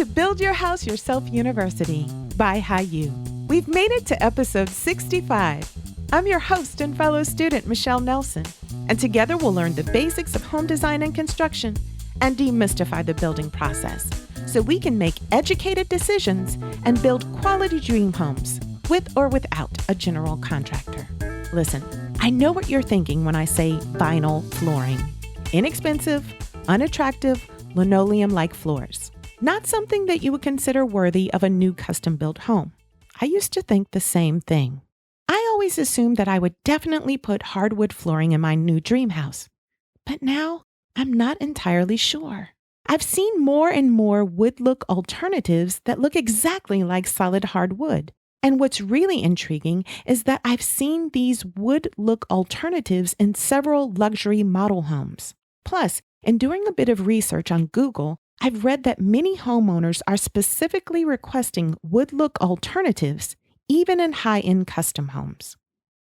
to Build Your House Yourself University by HiU. We've made it to episode 65. I'm your host and fellow student, Michelle Nelson, and together we'll learn the basics of home design and construction and demystify the building process so we can make educated decisions and build quality dream homes with or without a general contractor. Listen, I know what you're thinking when I say vinyl flooring. Inexpensive, unattractive, linoleum-like floors. Not something that you would consider worthy of a new custom-built home. I used to think the same thing. I always assumed that I would definitely put hardwood flooring in my new dream house. But now, I'm not entirely sure. I've seen more and more wood-look alternatives that look exactly like solid hardwood. And what's really intriguing is that I've seen these wood-look alternatives in several luxury model homes. Plus, in doing a bit of research on Google, I've read that many homeowners are specifically requesting wood-look alternatives, even in high-end custom homes.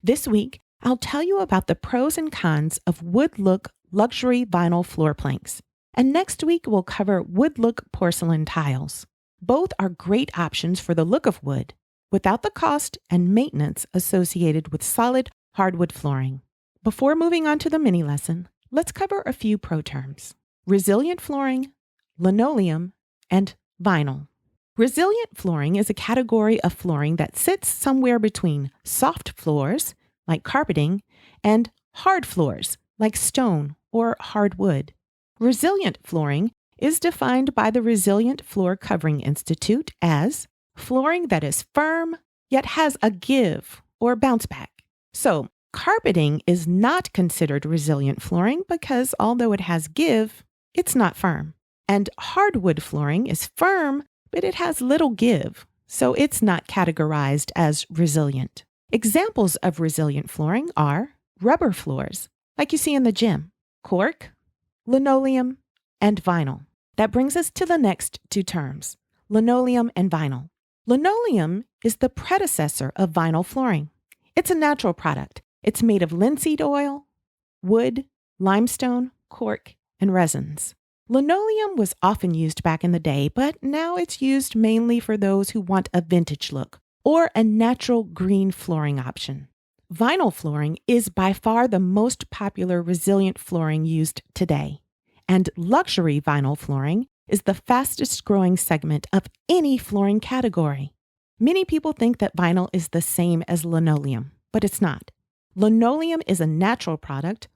This week, I'll tell you about the pros and cons of wood-look luxury vinyl floor planks. And next week, we'll cover wood-look porcelain tiles. Both are great options for the look of wood, without the cost and maintenance associated with solid hardwood flooring. Before moving on to the mini lesson, let's cover a few pro terms: resilient flooring, linoleum, and vinyl. Resilient flooring is a category of flooring that sits somewhere between soft floors, like carpeting, and hard floors, like stone or hardwood. Resilient flooring is defined by the Resilient Floor Covering Institute as flooring that is firm, yet has a give or bounce back. So, carpeting is not considered resilient flooring because although it has give, it's not firm. And hardwood flooring is firm, but it has little give, so it's not categorized as resilient. Examples of resilient flooring are rubber floors, like you see in the gym, cork, linoleum, and vinyl. That brings us to the next two terms, linoleum and vinyl. Linoleum is the predecessor of vinyl flooring. It's a natural product. It's made of linseed oil, wood, limestone, cork, and resins. Linoleum was often used back in the day, but now it's used mainly for those who want a vintage look or a natural green flooring option. Vinyl flooring is by far the most popular resilient flooring used today, and luxury vinyl flooring is the fastest growing segment of any flooring category. Many people think that vinyl is the same as linoleum, but it's not. Linoleum is a natural product,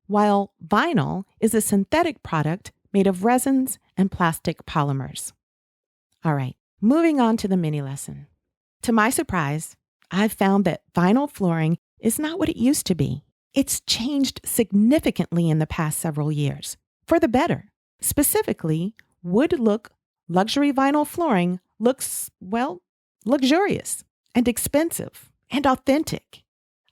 while vinyl is a synthetic product made of resins and plastic polymers. All right, moving on to the mini lesson. To my surprise, I've found that vinyl flooring is not what it used to be. It's changed significantly in the past several years, for the better. Specifically, wood-look luxury vinyl flooring looks, well, luxurious and expensive and authentic.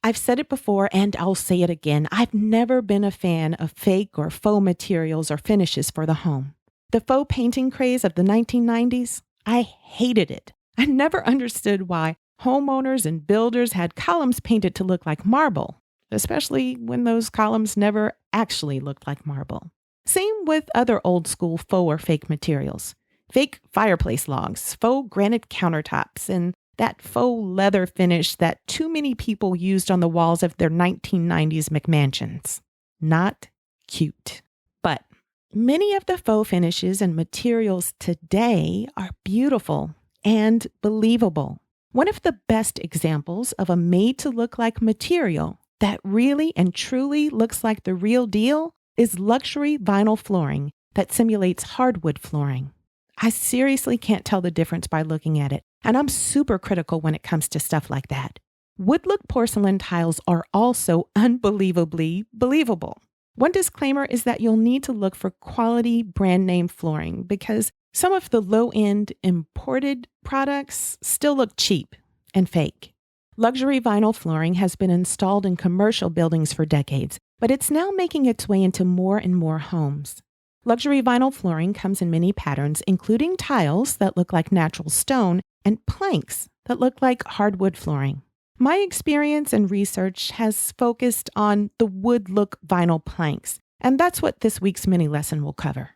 I've said it before and I'll say it again. I've never been a fan of fake or faux materials or finishes for the home. The faux painting craze of the 1990s, I hated it. I never understood why homeowners and builders had columns painted to look like marble, especially when those columns never actually looked like marble. Same with other old school faux or fake materials. Fake fireplace logs, faux granite countertops, and that faux leather finish that too many people used on the walls of their 1990s McMansions. Not cute. But many of the faux finishes and materials today are beautiful and believable. One of the best examples of a made-to-look-like material that really and truly looks like the real deal is luxury vinyl flooring that simulates hardwood flooring. I seriously can't tell the difference by looking at it, and I'm super critical when it comes to stuff like that. Wood-look porcelain tiles are also unbelievably believable. One disclaimer is that you'll need to look for quality brand name flooring because some of the low-end imported products still look cheap and fake. Luxury vinyl flooring has been installed in commercial buildings for decades, but it's now making its way into more and more homes. Luxury vinyl flooring comes in many patterns, including tiles that look like natural stone and planks that look like hardwood flooring. My experience and research has focused on the wood-look vinyl planks, and that's what this week's mini lesson will cover.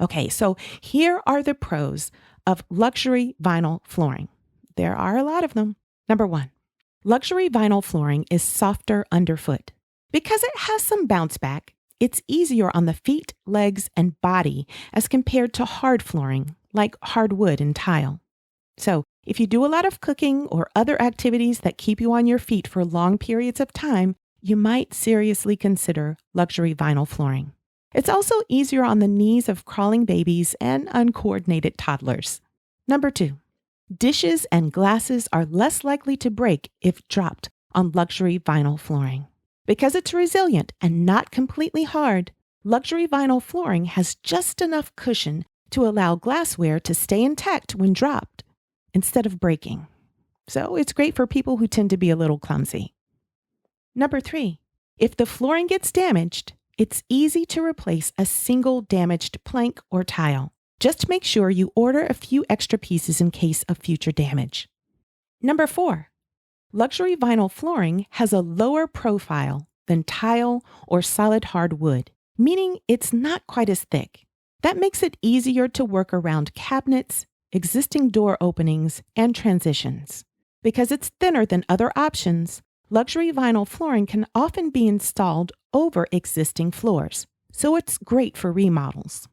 Okay, so here are the pros of luxury vinyl flooring. There are a lot of them. Number 1, luxury vinyl flooring is softer underfoot. Because it has some bounce back, it's easier on the feet, legs, and body as compared to hard flooring like hardwood and tile. So, if you do a lot of cooking or other activities that keep you on your feet for long periods of time, you might seriously consider luxury vinyl flooring. It's also easier on the knees of crawling babies and uncoordinated toddlers. Number 2, dishes and glasses are less likely to break if dropped on luxury vinyl flooring. Because it's resilient and not completely hard, luxury vinyl flooring has just enough cushion to allow glassware to stay intact when dropped instead of breaking. So it's great for people who tend to be a little clumsy. Number 3, if the flooring gets damaged, it's easy to replace a single damaged plank or tile. Just make sure you order a few extra pieces in case of future damage. Number 4, luxury vinyl flooring has a lower profile than tile or solid hardwood, meaning it's not quite as thick. That makes it easier to work around cabinets, existing door openings, and transitions. Because it's thinner than other options, luxury vinyl flooring can often be installed over existing floors, so it's great for remodels.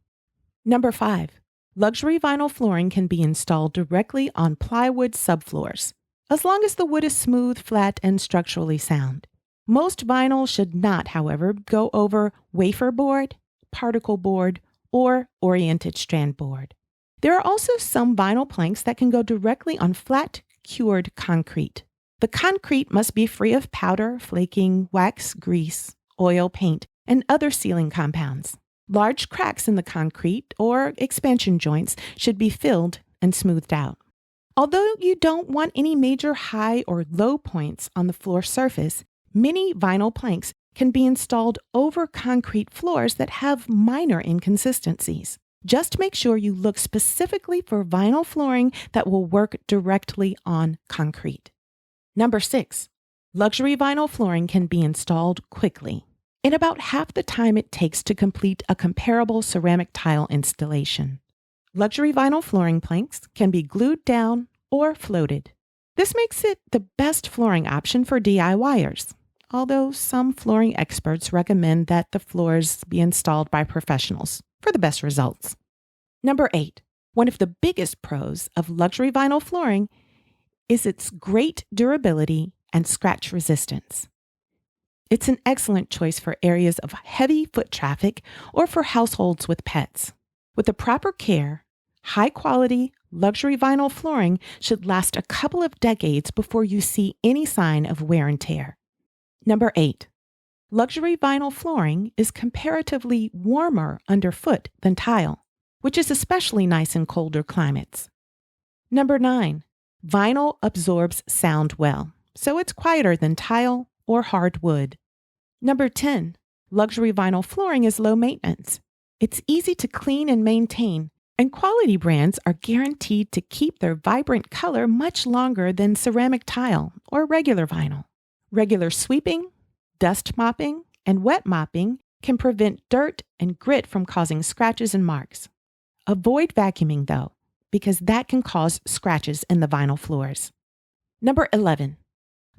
Number 5, luxury vinyl flooring can be installed directly on plywood subfloors, as long as the wood is smooth, flat, and structurally sound. Most vinyl should not, however, go over wafer board, particle board, or oriented strand board. There are also some vinyl planks that can go directly on flat, cured concrete. The concrete must be free of powder, flaking, wax, grease, oil, paint, and other sealing compounds. Large cracks in the concrete or expansion joints should be filled and smoothed out. Although you don't want any major high or low points on the floor surface, many vinyl planks can be installed over concrete floors that have minor inconsistencies. Just make sure you look specifically for vinyl flooring that will work directly on concrete. Number 6, luxury vinyl flooring can be installed quickly, in about half the time it takes to complete a comparable ceramic tile installation. Luxury vinyl flooring planks can be glued down or floated. This makes it the best flooring option for DIYers, although some flooring experts recommend that the floors be installed by professionals for the best results. Number 8, one of the biggest pros of luxury vinyl flooring is its great durability and scratch resistance. It's an excellent choice for areas of heavy foot traffic or for households with pets. With the proper care, high-quality luxury vinyl flooring should last a couple of decades before you see any sign of wear and tear. Number 8, luxury vinyl flooring is comparatively warmer underfoot than tile, which is especially nice in colder climates. Number 9, vinyl absorbs sound well, so it's quieter than tile or hardwood. Number 10, luxury vinyl flooring is low maintenance. It's easy to clean and maintain, and quality brands are guaranteed to keep their vibrant color much longer than ceramic tile or regular vinyl. Regular sweeping, dust mopping, and wet mopping can prevent dirt and grit from causing scratches and marks. Avoid vacuuming though, because that can cause scratches in the vinyl floors. Number 11,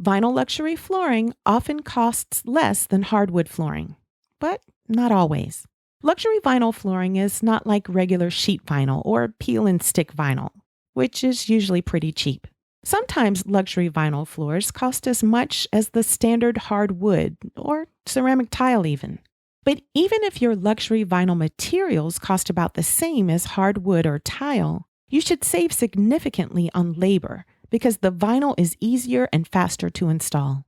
vinyl luxury flooring often costs less than hardwood flooring, but not always. Luxury vinyl flooring is not like regular sheet vinyl or peel and stick vinyl, which is usually pretty cheap. Sometimes luxury vinyl floors cost as much as the standard hardwood or ceramic tile even. But even if your luxury vinyl materials cost about the same as hardwood or tile, you should save significantly on labor because the vinyl is easier and faster to install.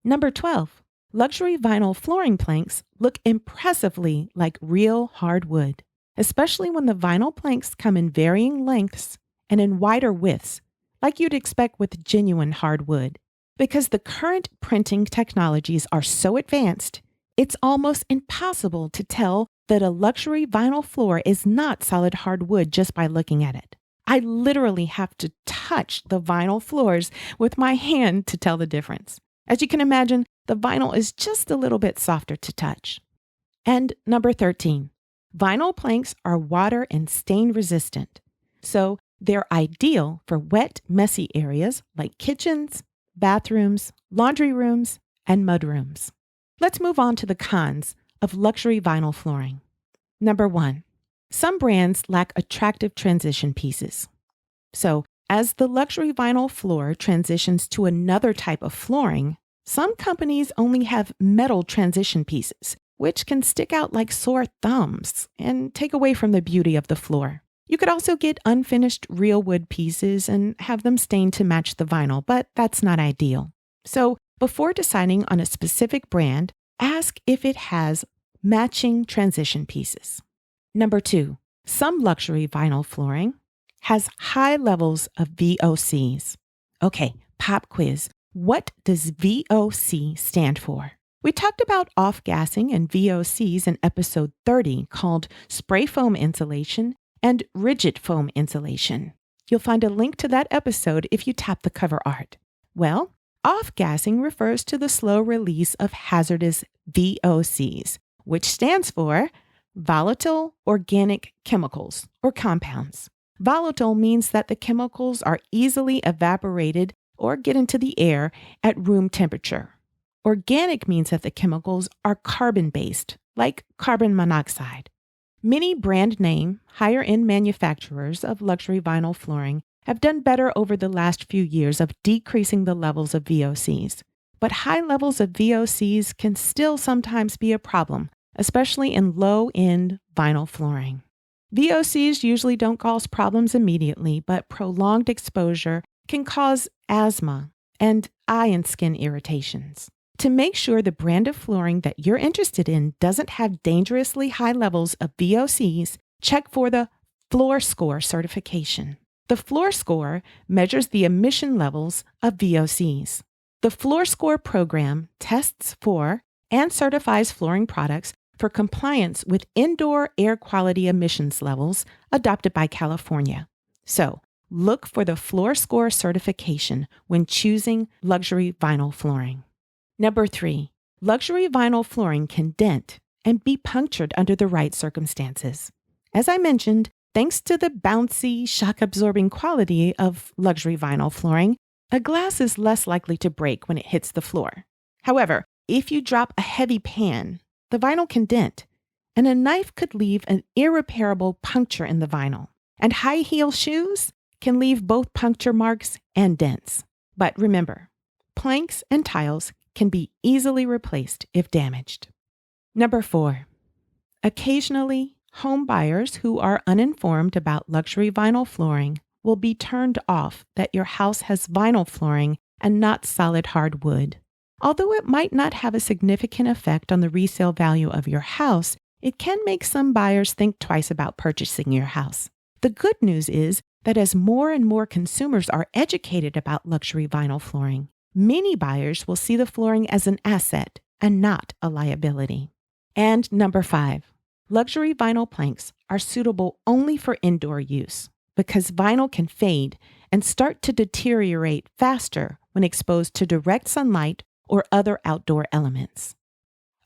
Number 12, luxury vinyl flooring planks look impressively like real hardwood, especially when the vinyl planks come in varying lengths and in wider widths, like you'd expect with genuine hardwood. Because the current printing technologies are so advanced, it's almost impossible to tell that a luxury vinyl floor is not solid hardwood just by looking at it. I literally have to touch the vinyl floors with my hand to tell the difference. As you can imagine, the vinyl is just a little bit softer to touch. And number 13, vinyl planks are water and stain resistant. So They're ideal for wet, messy areas like kitchens, bathrooms, laundry rooms, and mudrooms. Let's move on to the cons of luxury vinyl flooring. Number 1, some brands lack attractive transition pieces. So, as the luxury vinyl floor transitions to another type of flooring, some companies only have metal transition pieces, which can stick out like sore thumbs and take away from the beauty of the floor. You could also get unfinished real wood pieces and have them stained to match the vinyl, but that's not ideal. So, before deciding on a specific brand, ask if it has matching transition pieces. Number 2, some luxury vinyl flooring has high levels of VOCs. Okay, pop quiz. What does VOC stand for? We talked about off-gassing and VOCs in episode 30 called spray foam insulation and rigid foam insulation. You'll find a link to that episode if you tap the cover art. Well, off-gassing refers to the slow release of hazardous VOCs, which stands for volatile organic chemicals or compounds. Volatile means that the chemicals are easily evaporated or get into the air at room temperature. Organic means that the chemicals are carbon-based, like carbon monoxide. Many brand name, higher-end manufacturers of luxury vinyl flooring have done better over the last few years of decreasing the levels of VOCs. But high levels of VOCs can still sometimes be a problem, especially in low-end vinyl flooring. VOCs usually don't cause problems immediately, but prolonged exposure can cause asthma and eye and skin irritations. To make sure the brand of flooring that you're interested in doesn't have dangerously high levels of VOCs, check for the Floor Score certification. The Floor Score measures the emission levels of VOCs. The Floor Score program tests for and certifies flooring products for compliance with indoor air quality emissions levels adopted by California. So, look for the Floor Score certification when choosing luxury vinyl flooring. Number 3, luxury vinyl flooring can dent and be punctured under the right circumstances. As I mentioned, thanks to the bouncy, shock-absorbing quality of luxury vinyl flooring, a glass is less likely to break when it hits the floor. However, if you drop a heavy pan, the vinyl can dent, and a knife could leave an irreparable puncture in the vinyl. And high-heel shoes can leave both puncture marks and dents. But remember, planks and tiles can be easily replaced if damaged. Number 4, occasionally, home buyers who are uninformed about luxury vinyl flooring will be turned off that your house has vinyl flooring and not solid hardwood. Although it might not have a significant effect on the resale value of your house, it can make some buyers think twice about purchasing your house. The good news is that as more and more consumers are educated about luxury vinyl flooring, many buyers will see the flooring as an asset and not a liability. And number 5, luxury vinyl planks are suitable only for indoor use because vinyl can fade and start to deteriorate faster when exposed to direct sunlight or other outdoor elements.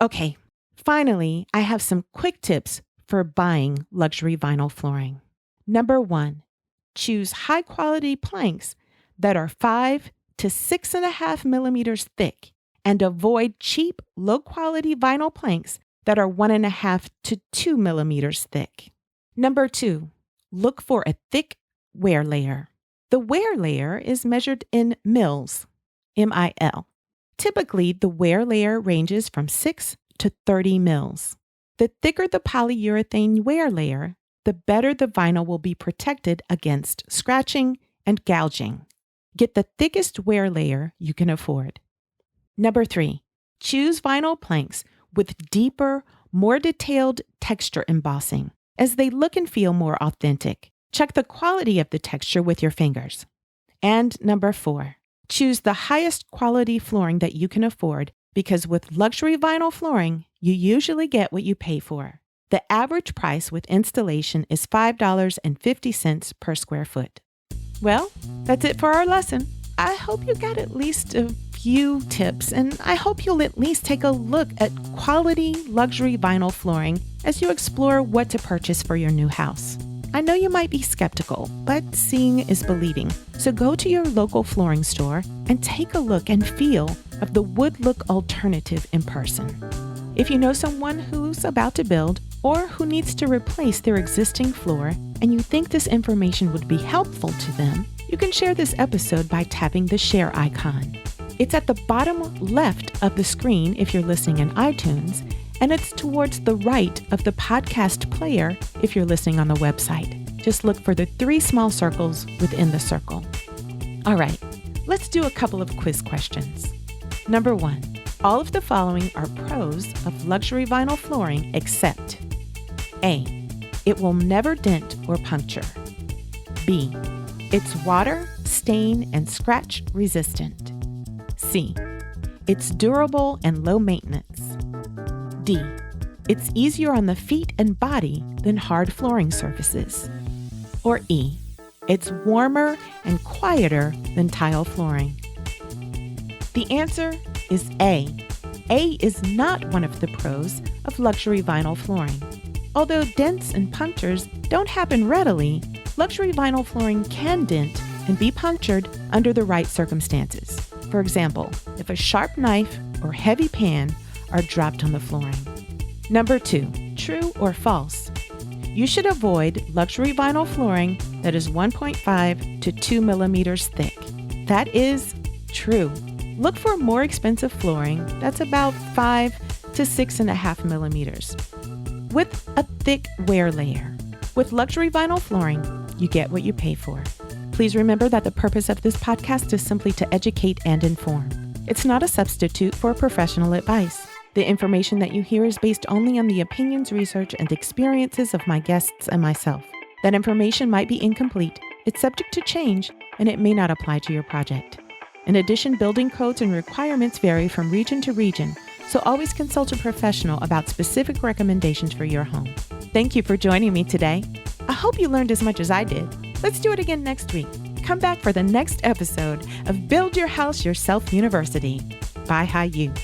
Okay, finally, I have some quick tips for buying luxury vinyl flooring. Number 1, choose high-quality planks that are 5 to 6.5 millimeters thick and avoid cheap, low-quality vinyl planks that are 1.5 to 2 millimeters thick. Number 2, look for a thick wear layer. The wear layer is measured in mils, M-I-L. Typically, the wear layer ranges from 6 to 30 mils. The thicker the polyurethane wear layer, the better the vinyl will be protected against scratching and gouging. Get the thickest wear layer you can afford. Number 3, choose vinyl planks with deeper, more detailed texture embossing, as they look and feel more authentic. Check the quality of the texture with your fingers. And number 4, choose the highest quality flooring that you can afford because with luxury vinyl flooring, you usually get what you pay for. The average price with installation is $5.50 per square foot. Well, that's it for our lesson. I hope you got at least a few tips, and I hope you'll at least take a look at quality luxury vinyl flooring as you explore what to purchase for your new house. I know you might be skeptical, but seeing is believing. So go to your local flooring store and take a look and feel of the wood look alternative in person. If you know someone who's about to build or who needs to replace their existing floor and you think this information would be helpful to them, you can share this episode by tapping the share icon. It's at the bottom left of the screen if you're listening in iTunes, and it's towards the right of the podcast player if you're listening on the website. Just look for the 3 small circles within the circle. All right, let's do a couple of quiz questions. Number 1, all of the following are pros of luxury vinyl flooring except A, it will never dent or puncture. B, it's water, stain, and scratch resistant. C, it's durable and low maintenance. D, it's easier on the feet and body than hard flooring surfaces. Or E, it's warmer and quieter than tile flooring. The answer is A. A is not one of the pros of luxury vinyl flooring. Although dents and punctures don't happen readily, luxury vinyl flooring can dent and be punctured under the right circumstances. For example, if a sharp knife or heavy pan are dropped on the flooring. Number 2, true or false? You should avoid luxury vinyl flooring that is 1.5 to 2 millimeters thick. That is true. Look for more expensive flooring that's about 5 to 6.5 millimeters with a thick wear layer. With luxury vinyl flooring, you get what you pay for. Please remember that the purpose of this podcast is simply to educate and inform. It's not a substitute for professional advice. The information that you hear is based only on the opinions, research, and experiences of my guests and myself. That information might be incomplete, it's subject to change, and it may not apply to your project. In addition, building codes and requirements vary from region to region, so always consult a professional about specific recommendations for your home. Thank you for joining me today. I hope you learned as much as I did. Let's do it again next week. Come back for the next episode of Build Your House Yourself University by HiU.